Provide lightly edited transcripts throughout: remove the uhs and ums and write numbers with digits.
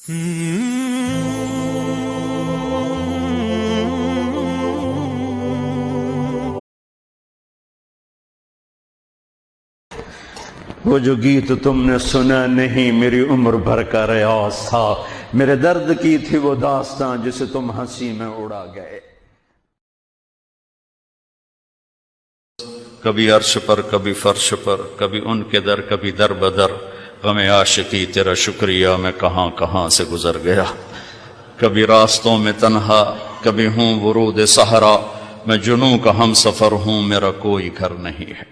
وہ جو گیت تم نے سنا نہیں میری عمر بھر کا ریاض تھا، میرے درد کی تھی وہ داستاں جسے تم ہنسی میں اڑا گئے۔ کبھی عرش پر کبھی فرش پر، کبھی ان کے در کبھی در بدر، غم عاشقی تیرا شکریہ میں کہاں کہاں سے گزر گیا۔ کبھی راستوں میں تنہا، کبھی ہوں ورود صحرا، میں جنوں کا ہم سفر ہوں، میرا کوئی گھر نہیں ہے۔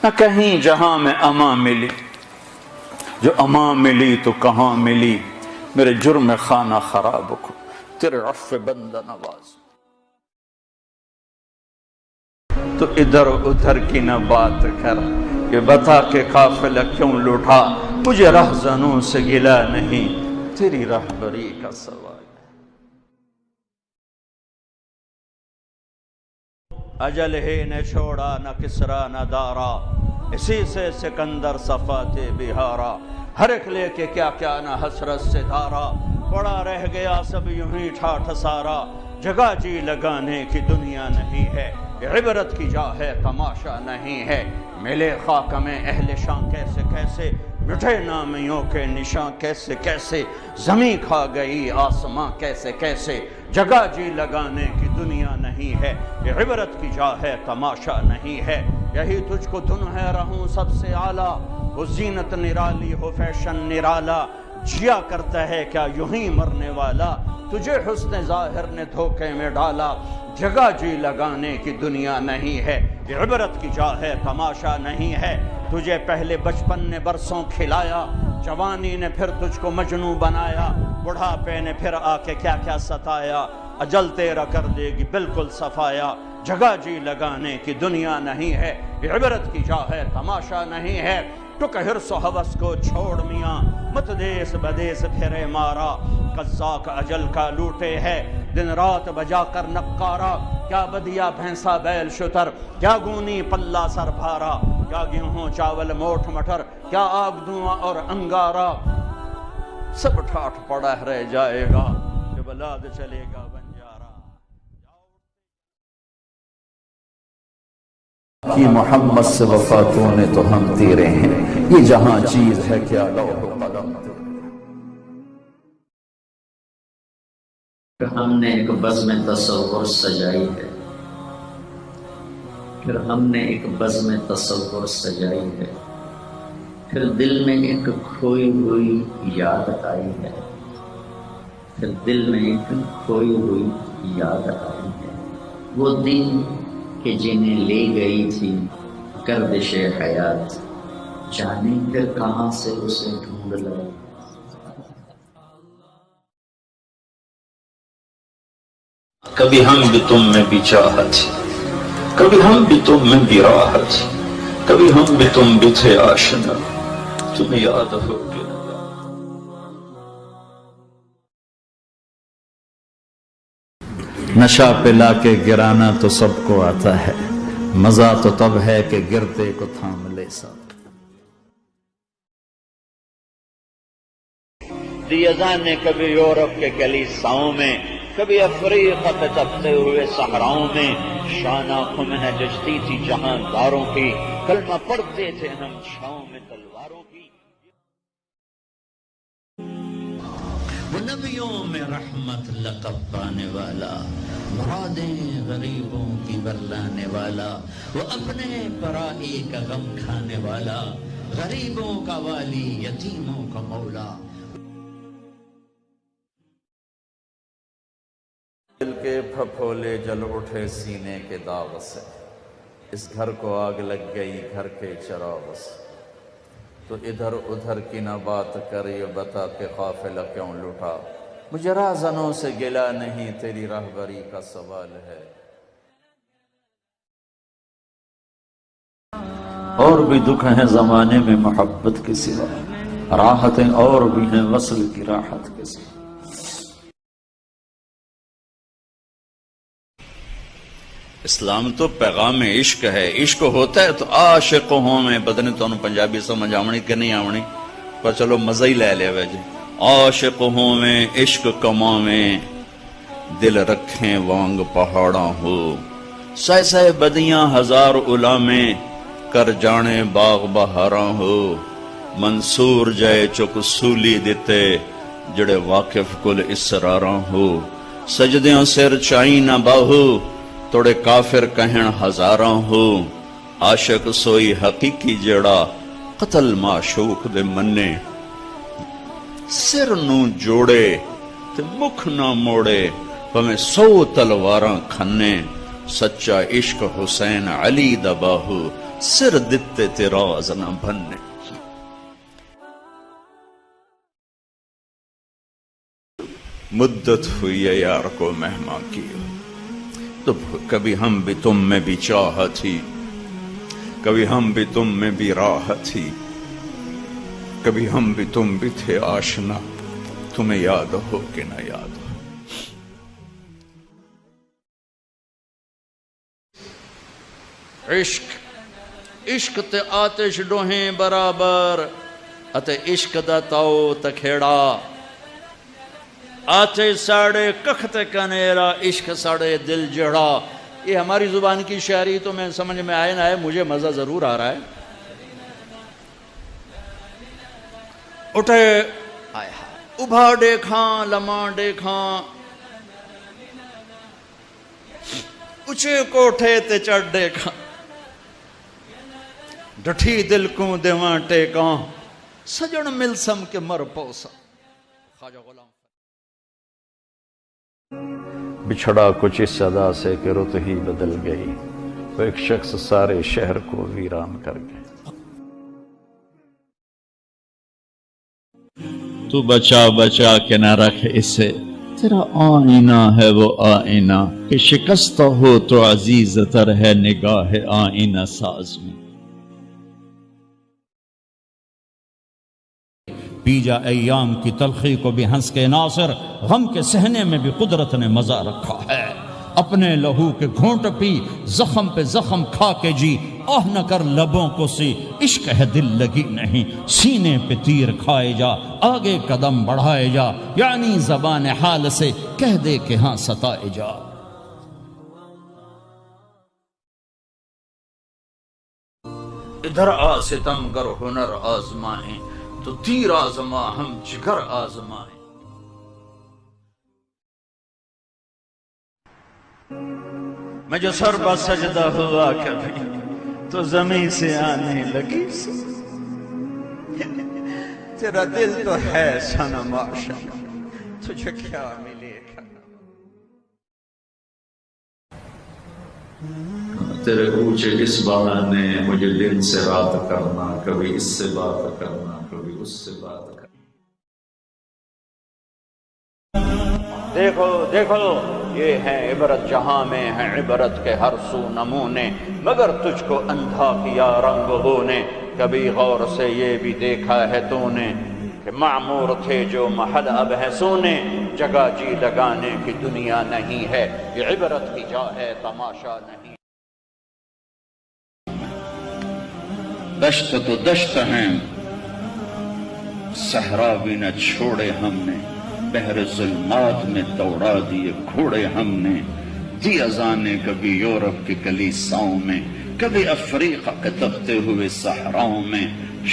نہ کہیں جہاں میں امان ملی، جو امان ملی تو کہاں ملی، میرے جرم خانہ خراب کو تیرے عفو بندہ نواز۔ تو ادھر ادھر کی نہ بات کر، یہ بتا کہ قافلہ کیوں لوٹا، مجھے رہزنوں سے گلا نہیں، تیری رہبری کا سوال۔ اجل ہی نے چھوڑا نہ کسرا نہ دارا، اسی سے سکندر صفات بہارا، ہر ایک لے کے کیا کیا نہ حسرت سے دھارا، پڑا رہ گیا سب یوں ہی ٹھاٹھ سارا، جگہ جی لگانے کی دنیا نہیں ہے، عبرت کی جا ہے تماشا نہیں ہے، ملے خاک میں اہل شان کیسے کیسے، مٹھے نامیوں کے نشاں کیسے کیسے، زمین کھا گئی آسماں کیسے کیسے، جگہ جی لگانے کی دنیا نہیں ہے، عبرت کی جا ہے تماشا نہیں ہے، یہی تجھ کو دن ہے رہوں سب سے اعلیٰ، وہ زینت نرالی ہو فیشن نرالا، جیا کرتا ہے کیا یوں ہی مرنے والا، تجھے حسن ظاہر نے دھوکے میں ڈالا، جگہ جی لگانے کی دنیا نہیں ہے، عبرت کی جا ہے تماشا نہیں ہے، تجھے پہلے بچپن نے برسوں کھلایا، جوانی نے پھر تجھ کو مجنوں بنایا، بڑھاپے نے پھر آ کے کیا کیا ستایا، اجل تیرا کر دے گی بالکل صفایا، جگہ جی لگانے کی دنیا نہیں ہے، عبرت کی جا ہے تماشا نہیں ہے، ٹک حرص و حوث کو چھوڑ میاں، مت دیس بدیس پھرے مارا، قزاق اجل کا لوٹے ہے، دن رات بجا کر نقارا، کیا بدیا بھینسا بیل شتر، کیا گونی پلہ سر بھارا، کیا گیہوں چاول موٹھ مٹر، کیا آگ دھواں اور انگارا، سب ٹھاٹھ پڑا رہ جائے گا، جب بلاد چلے گا بنجارا۔ کی محمد سے وفاتوں نے تو ہم تیرے ہیں، یہ جہاں چیز ہے کیا لوح و قلم۔ ہم نے ایک بزم تصور سجائی ہے، پھر ہم نے ایک بزم تصور سجائی ہے، پھر دل میں ایک کھوئی ہوئی یاد آئی ہے، پھر دل میں ایک کھوئی ہوئی یاد آئی ہے، وہ دن کہ جنہیں لے گئی تھی گردش حیات، جانے پھر کہاں سے اسے ڈھونڈ لائی۔ کبھی ہم بھی تم میں بھی چاہت، کبھی ہم بھی تم میں بھی راحت، کبھی ہم بھی تم بھی تھے آشنا، تمہیں یاد ہو کہ نشہ پلا کے گرانا تو سب کو آتا ہے، مزہ تو تب ہے کہ گرتے کو تھام لے سب۔ دیزان نے کبھی یورپ کے کلیساؤں میں، کبھی افریقہ پہ تپتے ہوئے صحراؤں میں، شان آنکھوں میں نجتی تھی جہاں داروں کی، کلمہ پڑھتے تھے ہم چھاؤں میں تلواروں کی۔ وہ نبیوں میں رحمت لقب پانے والا، مرادیں غریبوں کی برلانے والا، وہ اپنے پرائی کا غم کھانے والا، غریبوں کا والی یتیموں کا مولا۔ دل کے پھپھولے جل اٹھے سینے کے داغ سے، اس گھر کو آگ لگ گئی گھر کے چراغ سے، تو ادھر ادھر کی نہ بات کر، یہ بتا کہ قافلہ کیوں لوٹا، مجھے راہزنوں سے گلا نہیں، تیری رہبری کا سوال ہے۔ اور بھی دکھ ہیں زمانے میں محبت کے سوا، راحتیں اور بھی ہیں وصل کی راحت کے سوا۔ اسلام تو پیغام عشق ہے، عشق ہوتا ہے تو عاشق ہوں میں، پتہ نہیں تو پنجابی سمجھ آونی کہ نہیں آونی، پر چلو مزہ ہی لے لیا ویجے۔ عاشق ہوں میں عشق کماویں، دل رکھیں وانگ پہاڑاں ہو، سہ سہ بدیاں ہزار علامیں، کر جانے باغ بہاراں ہو، منصور جائے چک سولی دیتے، جڑے واقف کل اسراراں ہو، سجدیاں سر چائی نہ باہو، توڑے کافر کہن ہزاراں ہو، عاشق سوئی حقیقی جڑا، قتل معشوق دے منے، سر نو جوڑے تے مکھ نہ موڑے، پمیں 100 تلواراں کھنے، سچا عشق حسین علی دا باہو، سر دتے تے راز نہ بھنے۔ مدت ہوئی ہے یار کو مہماں کی، تو کبھی ہم بھی تم میں بھی چاہ تھی، کبھی ہم بھی تم میں بھی راہ تھی، کبھی ہم بھی تم بھی تھے آشنا، تمہیں یاد ہو کہ نہ یاد ہو۔ عشق تے آتش ڈوہیں برابر، اتے عشق دا تاؤ تکھیڑا، آتش ساڑے کخت کنیرا، عشق ساڑے دل جڑا۔ یہ ہماری زبان کی شاعری تو میں سمجھ میں آئے نہ آئے، مجھے مزہ ضرور آ رہا ہے۔ اٹھے ابھا دیکھاں لمحہ دیکھاں، اچھے کوٹھے تے چڑھ دیکھاں، ڈٹھی دل کو دیواں ٹیکاں، سجن ملسم کے مر پوسا۔ خواجہ غلام بچھڑا کچھ اس صدا سے کہ رت ہی بدل گئی، وہ ایک شخص سارے شہر کو ویران کر گئے۔ تو بچا بچا کے نہ رکھ اسے، تیرا آئینہ ہے وہ آئینہ کہ شکستہ ہو تو عزیز تر ہے نگاہ آئینہ ساز میں۔ پی جا ایام کی تلخی کو بھی ہنس کے ناصر، غم کے سہنے میں بھی قدرت نے مزہ رکھا ہے۔ اپنے لہو کے گھونٹ پی، زخم پہ زخم کھا کے جی، آہ نہ کر لبوں کو سی، عشق ہے دل لگی نہیں، سینے پہ تیر کھائے جا، آگے قدم بڑھائے جا، یعنی زبان حال سے کہہ دے کہ ہاں ستائے جا۔ ادھر آ ستم گر ہنر آزمائیں، تو تیر آزما ہم جگر آزمائیں۔ میں جو سر بہ سجدہ ہوا کبھی، تو زمین سے آنے لگی سی، تیرا دل تو ہے صنم عاشق، تجھے کیا ملے گا۔ تیرے اونچے اس بہانے مجھے دن سے رات کرنا، کبھی اس سے بات کرنا، کبھی اس سے بات کرنا۔ دیکھو دیکھو یہ ہے عبرت، جہاں میں ہے عبرت کے ہر سو نمونے، مگر تجھ کو اندھا کیا رنگ نے، کبھی غور سے یہ بھی دیکھا ہے تو نے کہ معمور تھے جو محل اب ہے سونے، جگہ جی لگانے کی دنیا نہیں ہے، یہ عبرت کی جا ہے تماشا نہیں۔ دشت تو دشت ہیں، صحرا بھی نہ چھوڑے ہم نے، بحر ظلمات میں دوڑا دیے گھوڑے ہم نے، دی اذانیں کبھی یورپ کی کلیساؤں میں، کبھی افریقہ کے تپتے ہوئے صحراؤں میں،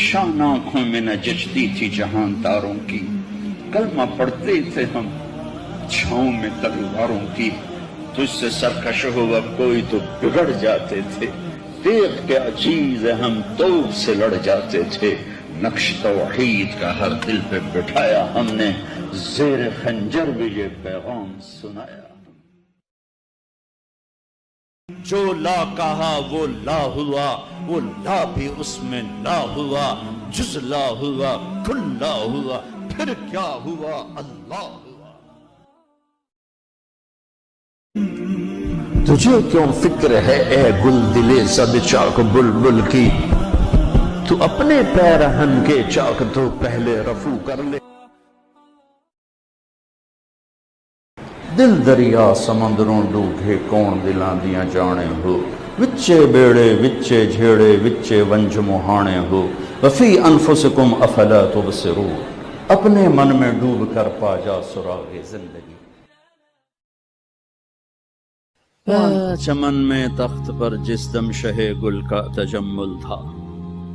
شان آنکھوں میں نہ جچتی تھی جہان تاروں کی، کلمہ پڑھتے تھے ہم چھاؤں میں تلواروں کی، تجھ سے سرکش ہوا کوئی تو بگڑ جاتے تھے، دیکھ کے عجیز ہم توپ سے لڑ جاتے تھے، نقش توحید کا ہر دل پہ بٹھایا ہم نے، زیر خنجر بھی یہ پیغام سنایا۔ جو لا کہا وہ لا ہوا، وہ لا بھی اس میں لا ہوا، جز لا ہوا کل لا ہوا، پھر کیا ہوا اللہ ہوا۔ تجھے کیوں فکر ہے اے گل دلے سب چاک بلبل کی، تو اپنے پیرہن کے چاک تو پہلے رفو کر لے۔ دل دریا سمندروں ڈوگے کون دلاں دیاں جانے ہو وچے بیڑے وچے جھیڑے وچے ونج مہانے ہو وفی انفسکم افلا تبصرون اپنے من میں ڈوب کر پا جا سراغ زندگی۔ چمن میں تخت پر جس دم شہ گل کا تجمل تھا،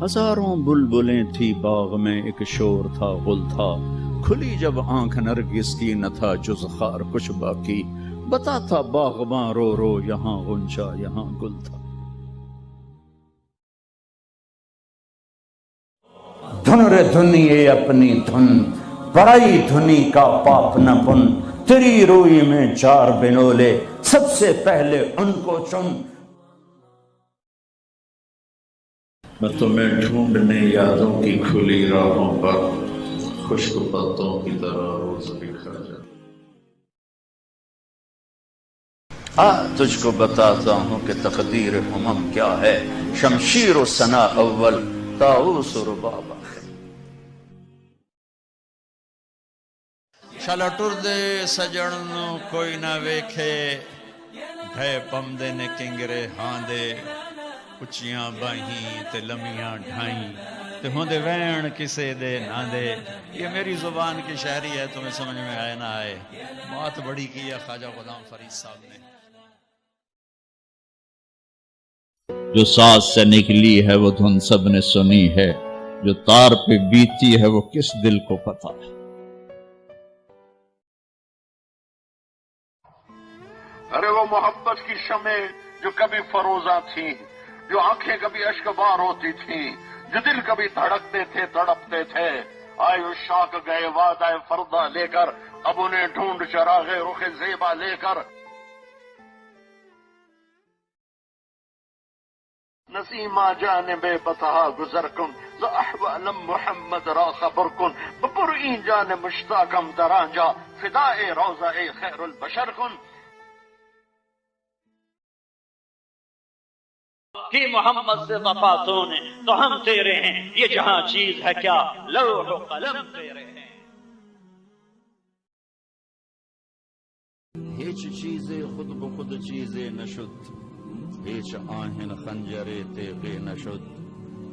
ہزاروں بلبلیں تھی باغ میں ایک شور تھا غل تھا، کھلی جب آنکھ نرگس کی نہ تھا جز خار کچھ باقی، بتاتا باغباں رو رو یہاں غنچہ یہاں گل تھا۔ دھن رے دھنیے اپنی دھن بڑائی دھنی کا پاپ نہ پن، تیری روئی میں چار بنولے سب سے پہلے ان کو چن۔ میں تمہیں ڈھونڈنے یادوں کی کھلی راہوں پر خشک پتوں کی طرح روز بکھر جاتا، تجھ کو بتاتا ہوں کہ تقدیر امم کیا ہے، شمشیر و ثنا اول طاؤس و رباب آخر۔ چلا ٹر دے سجن نو کوئی نہ ویکھے، بھے پمدے نے کنگرے ہاں دے، اچیاں باہیں تے لمیاں ڈھائیں تے ہوندے وین کسے دے نہ دے۔ یہ میری زبان کی شاعری ہے، تمہیں سمجھ میں آئے نہ آئے، بات بڑی کی ہے خواجہ غلام فرید صاحب نے۔ جو ساز سے نکلی ہے وہ دھن سب نے سنی ہے، جو تار پہ بیتی ہے وہ کس دل کو پتا ہے۔ ارے وہ محبت کی شمع جو کبھی فروزہ تھی، جو آنکھیں کبھی اشکبار ہوتی تھی، جو دل کبھی دھڑکتے تھے تڑپتے تھے، آئے عشاق گئے وعدہ فردہ لے کر، اب انہیں ڈھونڈ چراغ رخ زیبا لے کر۔ نسیمہ جانب بتہا گزر کن ز احوالم محمد را خبر کن، بپر این جان مشتاقم در آنجا فدائے روضہ خیر البشر کن۔ کی محمد سے وفا تو نے تو ہم تیرے ہیں، یہ جہاں چیز ہے کیا لوح و قلم تیرے ہیں۔ ہیچ چیزیں خود بخود چیزیں نشد، ہیچ آہن خنجر تیغے نشد،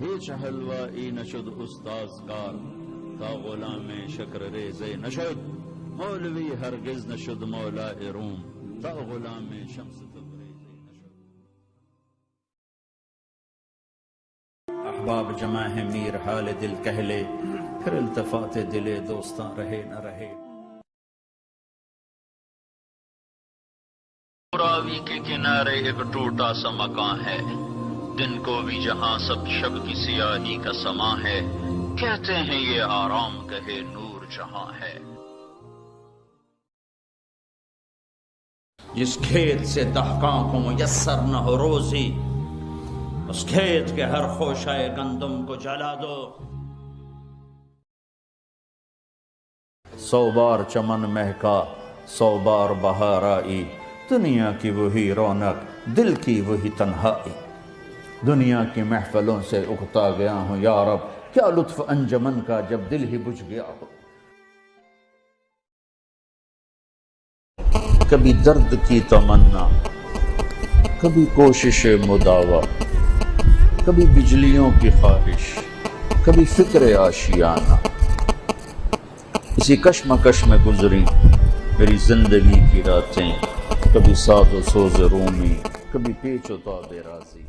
ہیچ حلوائی نشد استازگار تا غلام شکر ریزے نشد، مولوی ہرگز نشد مولا روم تا غلام شمس تبریزے نشد۔ احباب جمع ہے میر حال دل کہہ لے، پھر التفات دلے دوستاں رہے نہ رہے۔ راوی کے کنارے ایک ٹوٹا سا مکان ہے، دن کو بھی جہاں سب شب کی سیاہی کا سما ہے، کہتے ہیں یہ آرام کہے نور جہاں ہے۔ جس کھیت سے دہقاں کو میسر نہ ہو روزی، اس کھیت کے ہر خوشہ گندم کو جلا دو۔ 100 بار چمن مہکا 100 بار بہار آئی، دنیا کی وہی رونق دل کی وہی تنہائی، دنیا کی محفلوں سے اکتا گیا ہوں یا رب، کیا لطف انجمن کا جب دل ہی بجھ گیا ہو۔ کبھی درد کی تمنا، کبھی کوشش مداوا، کبھی بجلیوں کی خواہش، کبھی فکر آشیانہ، اسی کشمکش میں گزری میری زندگی کی راتیں، کبھی ساد و سوز رومی، کبھی پیچ و تاب رازی۔